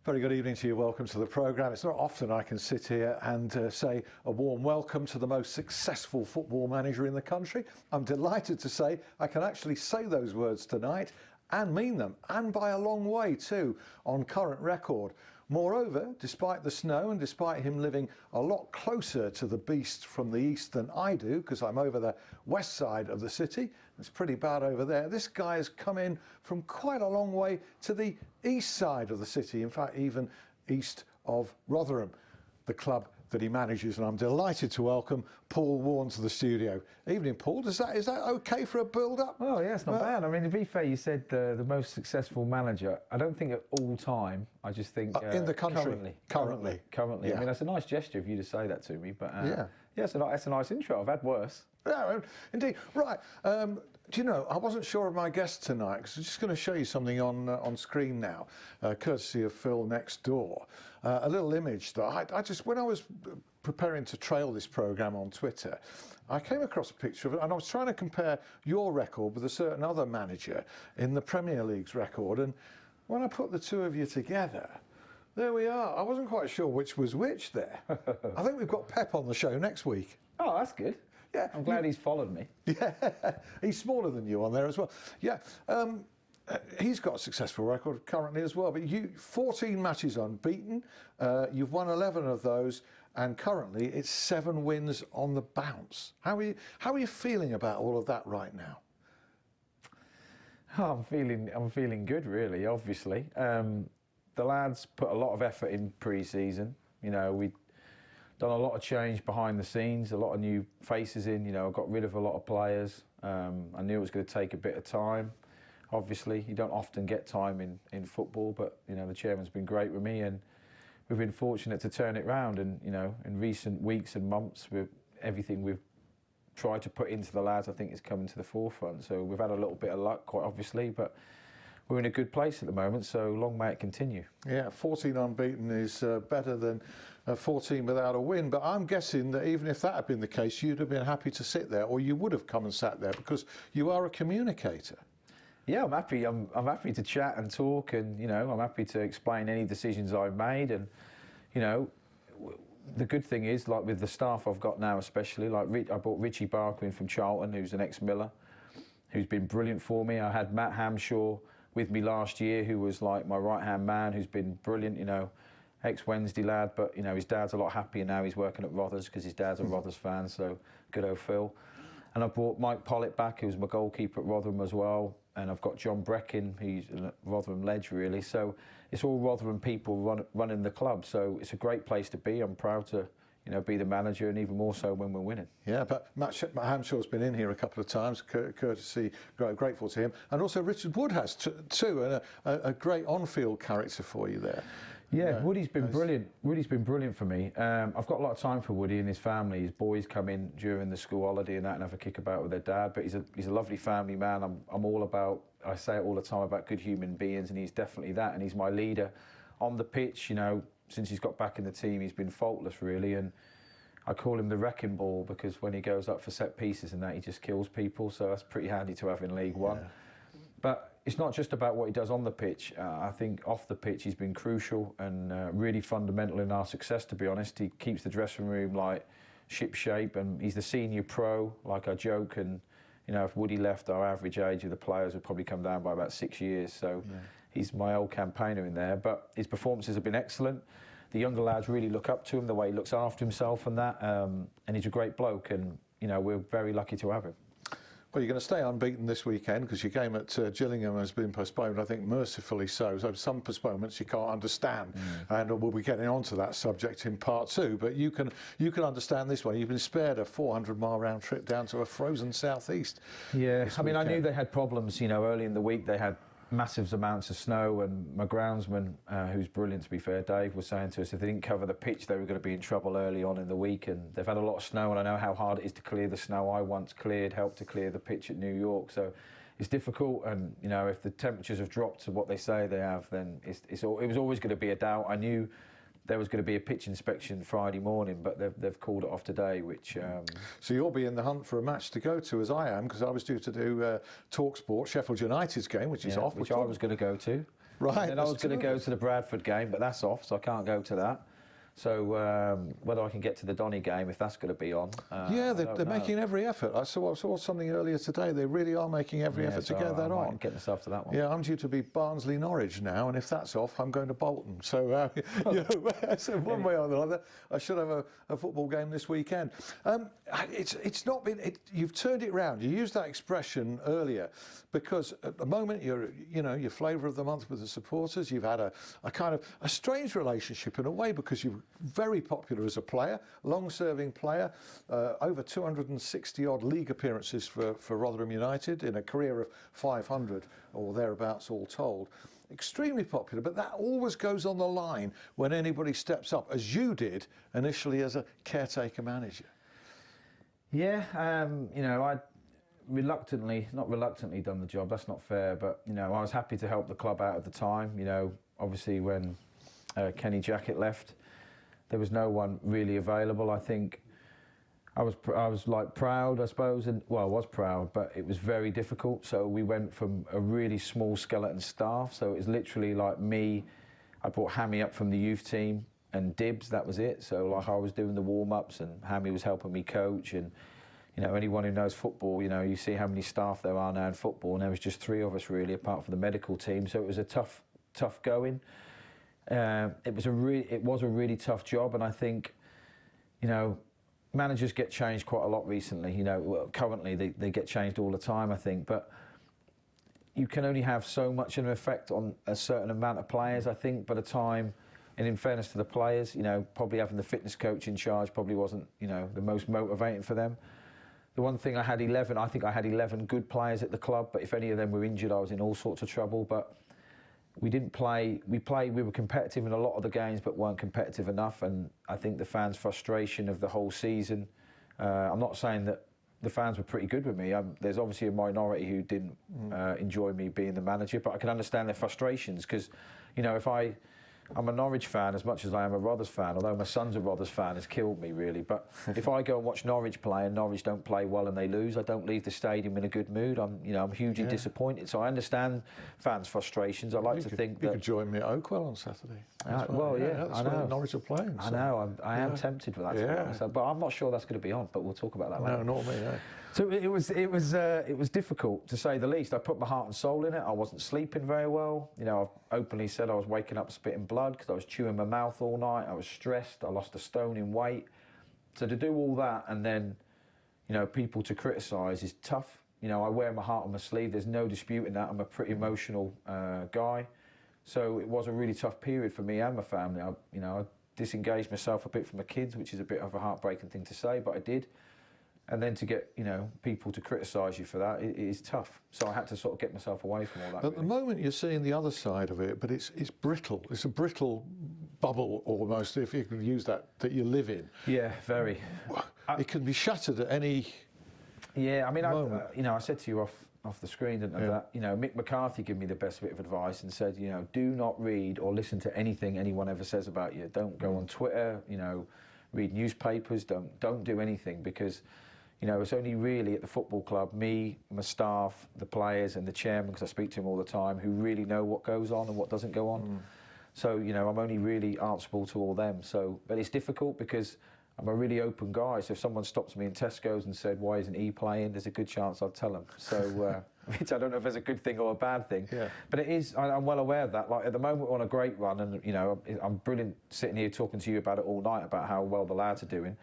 Very good evening to you. Welcome to the programme. It's not often I can sit here and say a warm welcome to the most successful football manager in the country. I'm delighted to say I can actually say those words tonight and mean them, and by a long way too, on current record. Moreover, despite the snow and despite him living a lot closer to the beast from the east than I do, because I'm over the west side of the city, it's pretty bad over there, this guy has come in from quite a long way to the east side of the city, in fact even east of Rotherham, the club that he manages, and I'm delighted to welcome Paul Warne to the studio. Evening, Paul. Is that okay for a build-up? Oh yeah, it's not bad. I mean, to be fair, you said the most successful manager. I don't think at all time. I just think in the country. Currently. Yeah. I mean, that's a nice gesture of you to say that to me. But yeah, that's a nice intro. I've had worse. Yeah, indeed. Right. Do you know, I wasn't sure of my guest tonight, because I'm just going to show you something on screen now, courtesy of Phil next door. A little image that I just, when I was preparing to trail this programme on Twitter, I came across a picture of it, and I was trying to compare your record with a certain other manager in the Premier League's record, and when I put the two of you together, there we are. I wasn't quite sure which was which there. I think we've got Pep on the show next week. Oh, that's good. Yeah, I'm glad he's followed me. Yeah, he's smaller than you on there as well. Yeah, he's got a successful record currently as well. But you, 14 matches unbeaten. You've won 11 of those, and currently it's 7 wins on the bounce. How are you feeling about all of that right now? Oh, I'm feeling good, really. Obviously, the lads put a lot of effort in pre-season. You know, we done a lot of change behind the scenes, a lot of new faces in, you know, I got rid of a lot of players. I knew it was going to take a bit of time. Obviously, you don't often get time in football, but, you know, the chairman's been great with me, and we've been fortunate to turn it round. And, you know, in recent weeks and months, everything we've tried to put into the lads, I think, is coming to the forefront. So we've had a little bit of luck, quite obviously, but we're in a good place at the moment, so long may it continue. Yeah, 14 unbeaten is better than 14 without a win, but I'm guessing that even if that had been the case, you'd have been happy to sit there, or you would have come and sat there, because you are a communicator. Yeah, I'm happy. I'm happy to chat and talk, and, you know, I'm happy to explain any decisions I've made. And, you know, the good thing is, like with the staff I've got now, especially, like I brought Richie Barker in from Charlton, who's an ex-Miller, who's been brilliant for me. I had Matt Hamshaw with me last year, who was like my right-hand man, who's been brilliant, you know, ex-Wednesday lad, but, you know, his dad's a lot happier now. He's working at Rothers because his dad's a Rothers fan, so good old Phil. And I brought Mike Pollitt back, who was my goalkeeper at Rotherham as well, and I've got John Breckin, who's a Rotherham ledge, really. So it's all Rotherham people running the club, so it's a great place to be. I'm proud to, you know, be the manager, and even more so when we're winning. Yeah, but Matt Hamshaw's been in here a couple of times, courtesy, grateful to him. And also Richard Wood has too, and a great on-field character for you there. Yeah, Woody's been brilliant. Woody's been brilliant for me. I've got a lot of time for Woody and his family. His boys come in during the school holiday and that and have a kick about with their dad, but he's a lovely family man. I'm all about, I say it all the time, about good human beings, and he's definitely that, and he's my leader on the pitch. You know, since he's got back in the team, he's been faultless, really, and I call him the wrecking ball, because when he goes up for set pieces and that, he just kills people, so that's pretty handy to have in League One. Yeah. But it's not just about what he does on the pitch. I think off the pitch he's been crucial and really fundamental in our success, to be honest. He keeps the dressing room like ship shape, and he's the senior pro, like I joke, and, you know, if Woody left, our average age of the players would probably come down by about 6 years, so yeah. He's my old campaigner in there, but his performances have been excellent. The younger lads really look up to him, the way he looks after himself and that, and he's a great bloke, and, you know, we're very lucky to have him. Well, you're going to stay unbeaten this weekend, because your game at Gillingham has been postponed, I think mercifully so. So some postponements you can't understand, and we'll be getting onto that subject in part 2. But you can understand this one. You've been spared a 400-mile round trip down to a frozen southeast. Yeah, I mean, I knew they had problems. You know, early in the week they had massive amounts of snow, and my groundsman, who's brilliant to be fair, Dave, was saying to us if they didn't cover the pitch they were going to be in trouble early on in the week, and they've had a lot of snow, and I know how hard it is to clear the snow. I once helped to clear the pitch at New York, so it's difficult, and, you know, if the temperatures have dropped to what they say they have, then it was always going to be a doubt. I knew there was going to be a pitch inspection Friday morning, but they've called it off today, which... So you'll be in the hunt for a match to go to, as I am, because I was due to do TalkSport, Sheffield United's game, which is off. Which I was going to go to. Right. And I was going to go to the Bradford game, but that's off, so I can't go to that. So whether I can get to the Donny game, if that's going to be on. Yeah, they're making every effort. I saw something earlier today. They really are making every effort to get that on. I'll get myself to that one. Yeah, I'm due to be Barnsley-Norwich now, and if that's off, I'm going to Bolton. So, so one way or the other, I should have a football game this weekend. It's not been. You've turned it round. You used that expression earlier, because at the moment you're flavour of the month with the supporters. You've had a kind of a strange relationship in a way, because you're very popular as a player, long-serving player, over 260 odd league appearances for Rotherham United in a career of 500 or thereabouts all told. Extremely popular, but that always goes on the line when anybody steps up, as you did initially as a caretaker manager. Yeah, I not reluctantly done the job, that's not fair, but I was happy to help the club out at the time. Obviously when Kenny Jackett left, there was no one really available. I think I was like proud, I suppose, and I was proud, but it was very difficult. So we went from a really small skeleton staff. So it was literally like me. I brought Hammy up from the youth team and Dibs. That was it. So like I was doing the warm-ups and Hammy was helping me coach. And anyone who knows football, you see how many staff there are now in football, and there was just 3 of us really, apart from the medical team. So it was a tough going. It was a really tough job, and I think, managers get changed quite a lot recently. Currently they get changed all the time, I think, but you can only have so much of an effect on a certain amount of players, I think, by the time. And in fairness to the players, probably having the fitness coach in charge probably wasn't, the most motivating for them. The one thing I had 11 good players at the club, but if any of them were injured, I was in all sorts of trouble. But we didn't play. We were competitive in a lot of the games, but weren't competitive enough. And I think the fans' frustration of the whole season. I'm not saying that the fans were pretty good with me. There's obviously a minority who didn't enjoy me being the manager, but I can understand their frustrations, because, if I'm a Norwich fan as much as I am a Rothers fan, although my son's a Rothers fan, has killed me really. But if I go and watch Norwich play and Norwich don't play well and they lose, I don't leave the stadium in a good mood. I'm hugely disappointed. So I understand fans' frustrations. I like to think that you could join me at Oakwell on Saturday. That's I know. Norwich are playing. I know. I am tempted for that. Yeah. But I'm not sure that's going to be on. But we'll talk about that later. No, not me. No. So it was difficult, to say the least. I put my heart and soul in it. I wasn't sleeping very well. I've openly said I was waking up spitting blood because I was chewing my mouth all night. I was stressed. I lost a stone in weight. So to do all that and then, people to criticise is tough. I wear my heart on my sleeve. There's no disputing that. I'm a pretty emotional guy. So it was a really tough period for me and my family. I disengaged myself a bit from my kids, which is a bit of a heartbreaking thing to say, but I did. And then to get, people to criticise you for that, it is tough. So I had to sort of get myself away from all that. At the moment, you're seeing the other side of it, but it's brittle. It's a brittle bubble almost, if you can use that you live in. Yeah, very. It can be shattered at any. Yeah, I mean, moment. I said to you off the screen, didn't I, that Mick McCarthy gave me the best bit of advice and said, do not read or listen to anything anyone ever says about you. Don't go on Twitter. Read newspapers. Don't do anything, because. It's only really at the football club, me, my staff, the players and the chairman, because I speak to him all the time, who really know what goes on and what doesn't go on. So, I'm only really answerable to all them. So, but it's difficult because I'm a really open guy. So if someone stops me in Tesco's and said, why isn't he playing? There's a good chance I'd tell them. So, which I don't know if it's a good thing or a bad thing. Yeah. But it is, I'm well aware of that. Like at the moment we're on a great run, and, I'm brilliant sitting here talking to you about it all night, about how well the lads are doing.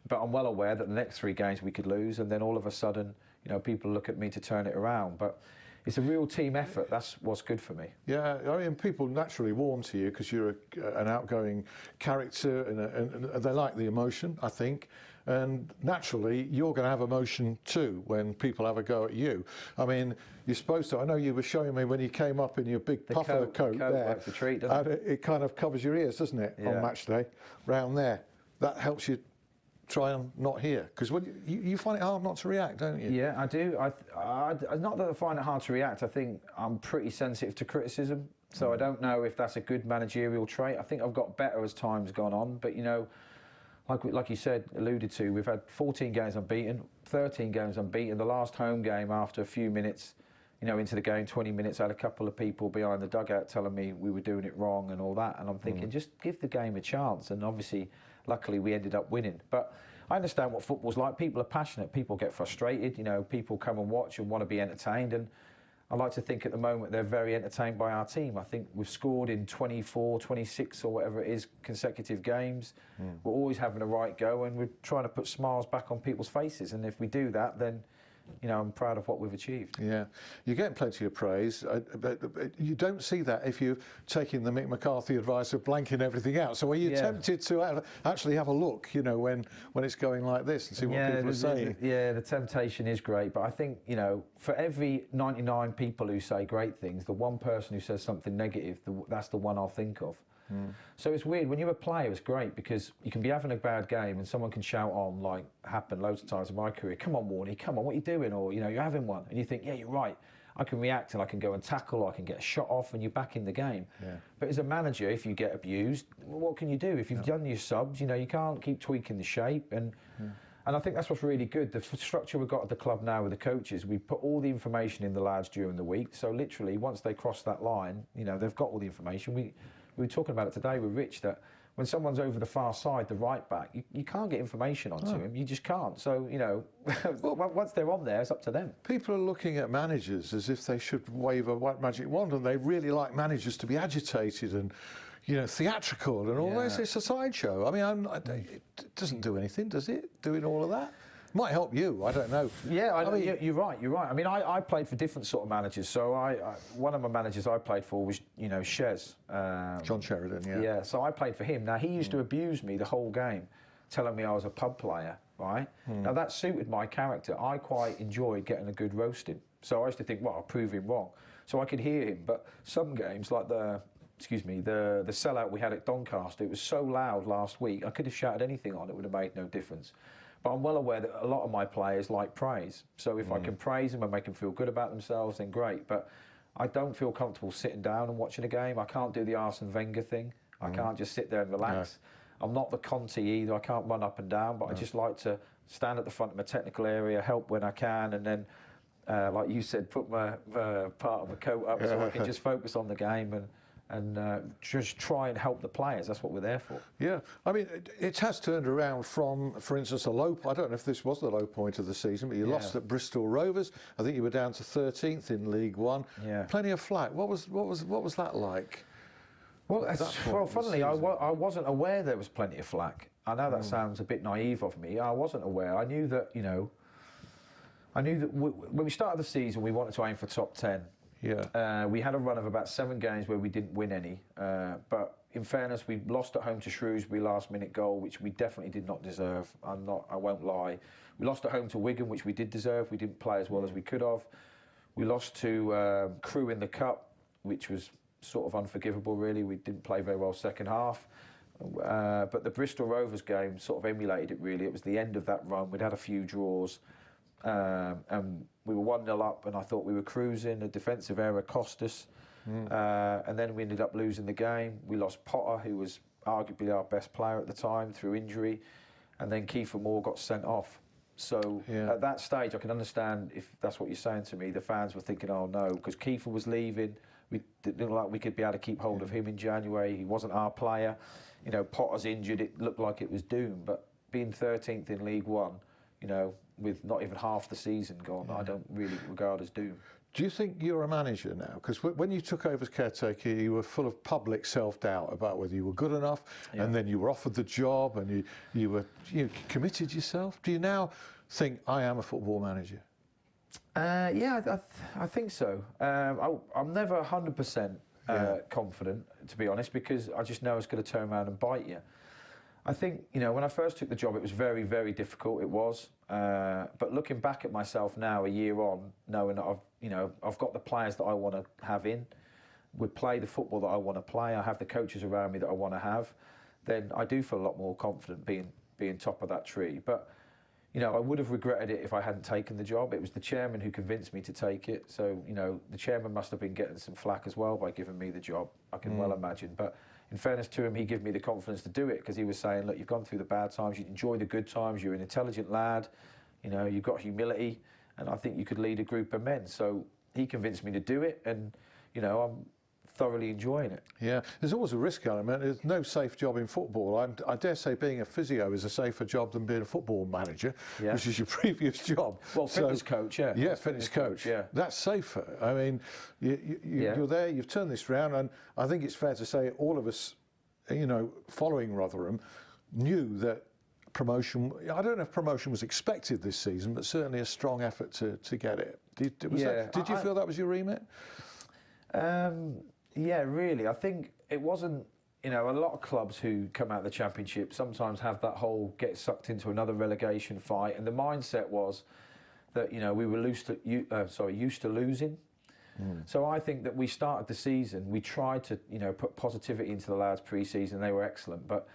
But I'm well aware that the next 3 games we could lose, and then all of a sudden, people look at me to turn it around. But it's a real team effort. That's what's good for me. Yeah, I mean, people naturally warm to you because you're an outgoing character, and they like the emotion, I think. And naturally, you're going to have emotion too when people have a go at you. I mean, you're supposed to. I know you were showing me when you came up in your big puffer coat there. The treat, doesn't it? It kind of covers your ears, doesn't it, on match day, round there. That helps you try and not hear, because when you find it hard not to react, don't you? Yeah, I do. Not that I find it hard to react. I think I'm pretty sensitive to criticism, so I don't know if that's a good managerial trait. I think I've got better as time's gone on, but like you said, alluded to, we've had 14 games unbeaten, 13 games unbeaten. The last home game, after a few minutes, into the game, 20 minutes, I had a couple of people behind the dugout telling me we were doing it wrong and all that. And I'm thinking, just give the game a chance. And obviously, luckily, we ended up winning. But I understand what football's like. People are passionate. People get frustrated. People come and watch and want to be entertained. And I like to think at the moment they're very entertained by our team. I think we've scored in 24, 26 or whatever it is consecutive games. We're always having a right go, and we're trying to put smiles back on people's faces. And if we do that, then I'm proud of what we've achieved. Yeah, you're getting plenty of praise, but you don't see that if you're taking the Mick McCarthy advice of blanking everything out. So are you tempted to actually have a look, when it's going like this and see what people are saying? The temptation is great, but I think, for every 99 people who say great things, the one person who says something negative, that's the one I'll think of. So it's weird. When you're a player, it's great because you can be having a bad game and someone can shout on, like happened loads of times in my career, come on, Warne, come on, what are you doing? Or, you're having one. And you think, yeah, you're right. I can react and I can go and tackle, or I can get a shot off, and you're back in the game. Yeah. But as a manager, if you get abused, what can you do? If you've done your subs, you can't keep tweaking the shape. And I think that's what's really good. The structure we've got at the club now with the coaches, we put all the information in the lads during the week. So literally, once they cross that line, they've got all the information. We were talking about it today with Rich, that when someone's over the far side, the right back, you can't get information onto him. You just can't. So, once they're on there, it's up to them. People are looking at managers as if they should wave a white magic wand, and they really like managers to be agitated and, theatrical and all this. It's a sideshow. I mean, it doesn't do anything, does it, doing all of that? Might help you, I don't know. Yeah, I mean, you're right. I mean, I played for different sort of managers. So one of my managers I played for was, Shez. John Sheridan, yeah. Yeah, so I played for him. Now, he used to abuse me the whole game, telling me I was a pub player, right? Now, that suited my character. I quite enjoyed getting a good roasting. So I used to think, well, I'll prove him wrong. So I could hear him. But some games, like the sellout we had at Doncaster, it was so loud last week, I could have shouted anything on, it would have made no difference. But I'm well aware that a lot of my players like praise. So if I can praise them and make them feel good about themselves, then great. But I don't feel comfortable sitting down and watching a game. I can't do the Arsene Wenger thing. I can't just sit there and relax. No. I'm not the Conte either. I can't run up and down, but I just like to stand at the front of my technical area, help when I can, and then, like you said, put my part of my coat up so I can just focus on the game and just try and help the players. That's what we're there for. Yeah, I mean, it has turned around from, for instance, I don't know if this was the low point of the season, but you lost at Bristol Rovers. I think you were down to 13th in League One. Yeah. Plenty of flack. What was that like? Well, funnily, I wasn't aware there was plenty of flack. I know that sounds a bit naive of me. I wasn't aware. I knew that, when we started the season, we wanted to aim for top 10. Yeah. We had a run of about 7 games where we didn't win any. But in fairness, we lost at home to Shrewsbury, last-minute goal, which we definitely did not deserve. I won't lie. We lost at home to Wigan, which we did deserve. We didn't play as well as we could have. We lost to Crewe in the Cup, which was sort of unforgivable, really. We didn't play very well second half. But the Bristol Rovers game sort of emulated it, really. It was the end of that run. We'd had a few draws. And we were 1-0 up, and I thought we were cruising. A defensive error cost us. And then we ended up losing the game. We lost Potter, who was arguably our best player at the time, through injury. And then Kiefer Moore got sent off. So at that stage, I can understand if that's what you're saying to me. The fans were thinking, oh no, because Kiefer was leaving. We didn't look like we could be able to keep hold of him in January. He wasn't our player. Potter's injured. It looked like it was doomed. But being 13th in League One, with not even half the season gone, I don't really regard as doomed. Do you think you're a manager now? Because when you took over as caretaker, you were full of public self-doubt about whether you were good enough, and then you were offered the job, and you committed yourself. Do you now think, I am a football manager? I think so. I'm never 100% confident, to be honest, because I just know it's going to turn around and bite you. I think, when I first took the job, it was very, very difficult. It was. But looking back at myself now, a year on, knowing that I've got the players that I want to have in, we play the football that I want to play, I have the coaches around me that I want to have, then I do feel a lot more confident being top of that tree. But, I would have regretted it if I hadn't taken the job. It was the chairman who convinced me to take it. So, the chairman must have been getting some flack as well by giving me the job, I can well imagine. But in fairness to him, he gave me the confidence to do it, because he was saying, look, you've gone through the bad times, you enjoy the good times, you're an intelligent lad, you've got humility, and I think you could lead a group of men. So he convinced me to do it, and I'm thoroughly enjoying it. Yeah, there's always a risk element. There's no safe job in football. I dare say being a physio is a safer job than being a football manager, which is your previous job. Well, fitness coach, yeah. Yeah, fitness coach. Yeah. That's safer. I mean, you're there, you've turned this round, and I think it's fair to say all of us, following Rotherham, knew that promotion, I don't know if promotion was expected this season, but certainly a strong effort to get it. Did you feel that was your remit? Yeah, really. I think it wasn't, a lot of clubs who come out of the Championship sometimes have that whole get sucked into another relegation fight, and the mindset was that, we were used to losing. So I think that we started the season, we tried to, put positivity into the lads pre-season, they were excellent, but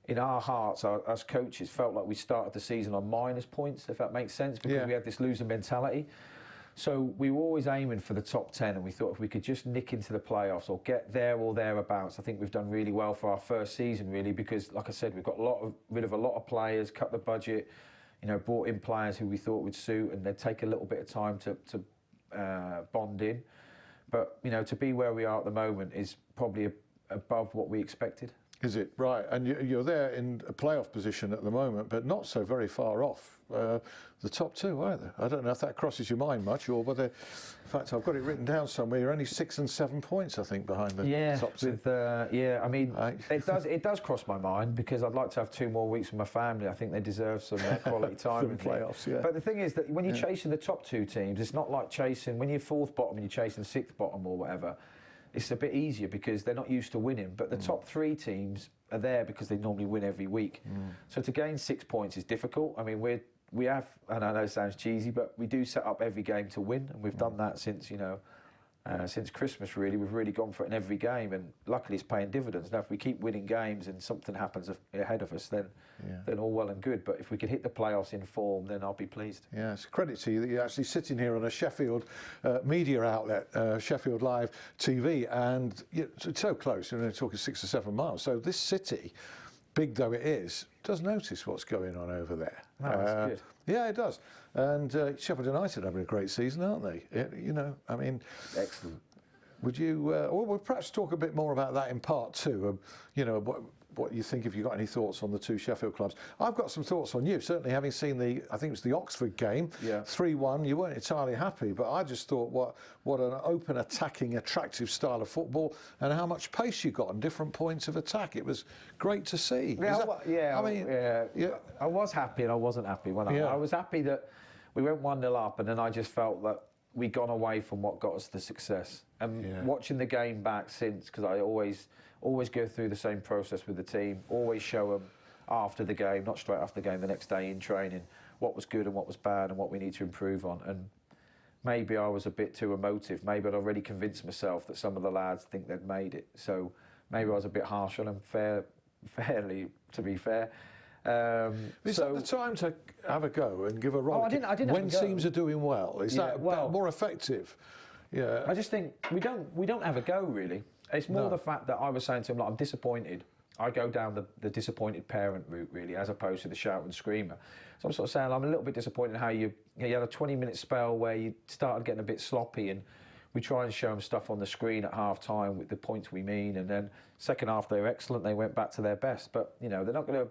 in our hearts, as coaches, felt like we started the season on minus points, if that makes sense, because we had this losing mentality. So we were always aiming for the top 10, and we thought if we could just nick into the playoffs or get there or thereabouts, I think we've done really well for our first season, really, because, like I said, we've got rid of a lot of players, cut the budget, brought in players who we thought would suit, and they'd take a little bit of time to bond in. But, to be where we are at the moment is probably above what we expected. Is it? Right. And you're there in a playoff position at the moment, but not so very far off the top two either. I don't know if that crosses your mind much, or whether, in fact, I've got it written down somewhere, you're only 6 and 7 points, I think, behind the top two. I mean, it does cross my mind, because I'd like to have 2 more weeks with my family. I think they deserve some quality time in playoffs, yeah. But the thing is that when you're chasing the top 2 teams, it's not like when you're 4th bottom and you're chasing 6th bottom or whatever. It's a bit easier because they're not used to winning. But the top 3 teams are there because they normally win every week. So to gain 6 points is difficult. I mean, we have, and I know it sounds cheesy, but we do set up every game to win, and we've done that since since Christmas. Really, we've really gone for it in every game, and luckily it's paying dividends. Now, if we keep winning games and something happens ahead of us, then all well and good. But if we can hit the playoffs in form, then I'll be pleased. Yeah, it's a credit to you that you're actually sitting here on a Sheffield media outlet, Sheffield Live TV, and it's so close. You're only talking 6 or 7 miles. So this city, big though it is, does notice what's going on over there. No, that's good. Yeah, it does. And Sheffield United having a great season, aren't they? I mean, excellent. Would you? We'll perhaps talk a bit more about that in part 2. What you think, if you've got any thoughts on the 2 Sheffield clubs. I've got some thoughts on you, certainly having seen I think it was the Oxford game, 3-1. You weren't entirely happy, but I just thought what an open, attacking, attractive style of football, and how much pace you got on different points of attack. It was great to see. I was happy and I wasn't happy. I was happy that we went 1-0 up, and then I just felt that we'd gone away from what got us the success. And watching the game back since, because I always go through the same process with the team, always show them after the game, not straight after the game, the next day in training, what was good and what was bad and what we need to improve on. And maybe I was a bit too emotive. Maybe I'd already convinced myself that some of the lads think they'd made it. So maybe I was a bit harsh on them, fairly, to be fair. Is that the time to have a go and give a roll? I didn't when teams are doing well, is that more effective? Yeah. I just think we don't have a go, really. It's more the fact that I was saying to him, like, I'm disappointed. I go down the disappointed parent route, really, as opposed to the shout and screamer. So I'm sort of saying I'm a little bit disappointed in how you had a 20-minute spell where you started getting a bit sloppy, and we try and show them stuff on the screen at half-time with the points we mean, and then second half they were excellent, they went back to their best. But, they're not going to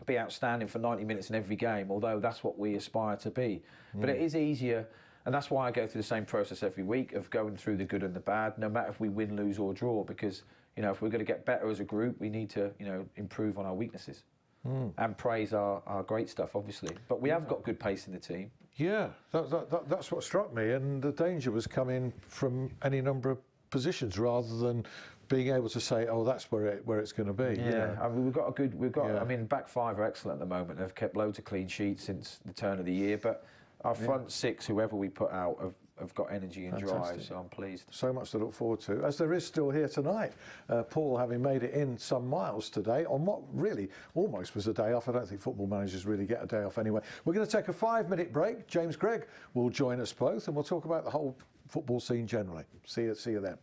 be outstanding for 90 minutes in every game, although that's what we aspire to be. But it is easier, and that's why I go through the same process every week of going through the good and the bad, no matter if we win, lose or draw, because if we're going to get better as a group, we need to improve on our weaknesses and praise our great stuff, obviously. But we have got good pace in the team. Yeah, that's what struck me, and the danger was coming from any number of positions rather than being able to say, oh, that's where it's going to be. Yeah, I mean, I mean, back 5 are excellent at the moment. They've kept loads of clean sheets since the turn of the year, but our front 6, whoever we put out, have got energy and drive, so I'm pleased. So much to look forward to, as there is still here tonight. Paul, having made it in some miles today on what really almost was a day off. I don't think football managers really get a day off anyway. We're going to take a 5-minute break. James Gregg will join us both, and we'll talk about the whole football scene generally. See you then.